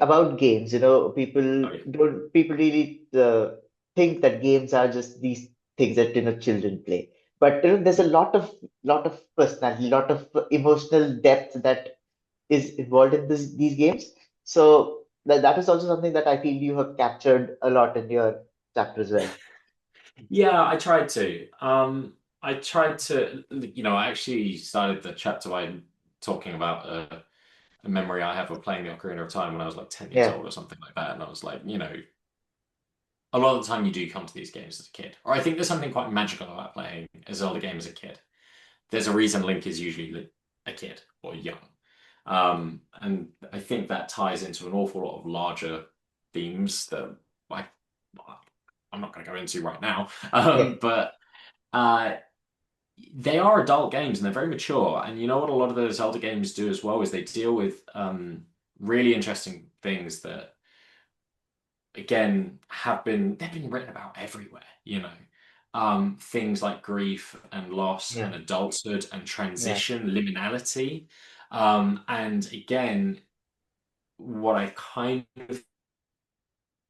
about games, Oh yeah. people really think that games are just these things that children play. But there's a lot of personality, lot of emotional depth that is involved in these games. So that is also something that I feel you have captured a lot in your chapter as well. Yeah, I tried to. I tried to, I actually started the chapter by talking about a memory I have of playing the Ocarina of Time when I was like 10 years Yeah, old or something like that. And I was like, a lot of the time you do come to these games as a kid. Or I think there's something quite magical about playing a Zelda game as a kid. There's a reason Link is usually a kid or young. And I think that ties into an awful lot of larger themes that I, I'm not going to go into right now. yeah, But uh, they are adult games and they're very mature. And you know what a lot of those Zelda games do as well is they deal with really interesting things that, again, they've been written about everywhere, things like grief and loss yeah, and adulthood and yeah, transition, liminality. And again, what I kind of,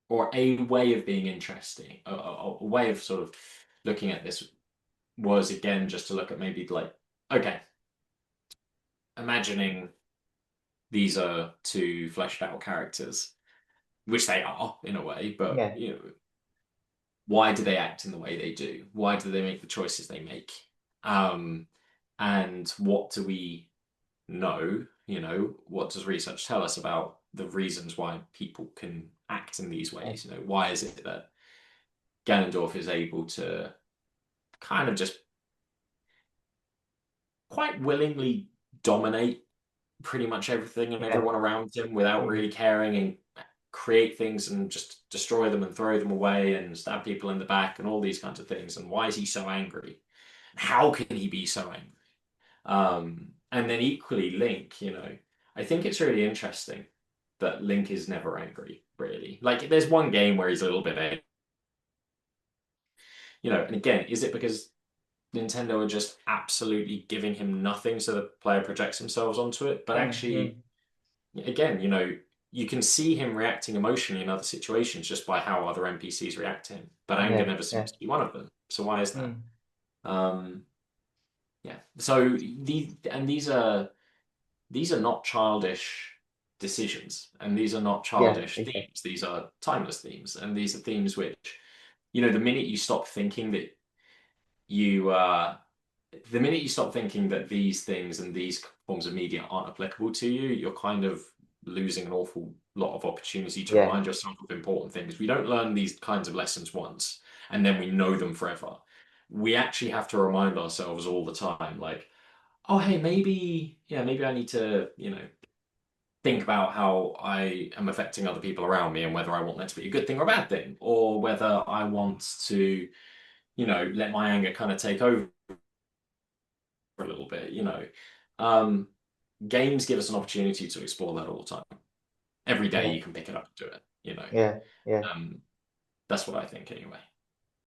or a way of being interesting, a way of sort of looking at this was again just to look at maybe like, okay, imagining these are two fleshed out characters, which they are in a way, but yeah, why do they act in the way they do? Why do they make the choices they make? Um, and what do we know? What does research tell us about the reasons why people can act in these yeah, ways? Why is it that Ganondorf is able to kind of just quite willingly dominate pretty much everything and yeah, everyone around him without mhm, really caring and create things and just destroy them and throw them away and stab people in the back and all these kinds of things. And why is he so angry? How can he be so angry? And then equally, Link, I think it's really interesting that Link is never angry, really. Like, there's one game where he's a little bit angry, and again, is it because Nintendo are just absolutely giving him nothing so the player projects themselves onto it? But actually, mhm, again, you can see him reacting emotionally in other situations just by how other NPCs react to him. But anger yeah, never yeah, seems to be one of them. So why is that? mm, Um, yeah. So these are not childish decisions, and these are not yeah, childish exactly. themes. These are timeless themes, and these are themes which, the minute you stop thinking that you the minute you stop thinking that these things and these forms of media aren't applicable to you, you're kind of losing an awful lot of opportunity to Yeah, remind yourself of important things. We don't learn these kinds of lessons once and then we know them forever. We actually have to remind ourselves all the time, like, oh, hey, maybe, yeah, maybe I need to, think about how I am affecting other people around me and whether I want that to be a good thing or a bad thing, or whether I want to, let my anger kind of take over for a little bit. Um, Games give us an opportunity to explore that all the time. Every day yeah, you can pick it up and do it. yeah, yeah. Um, that's what I think anyway.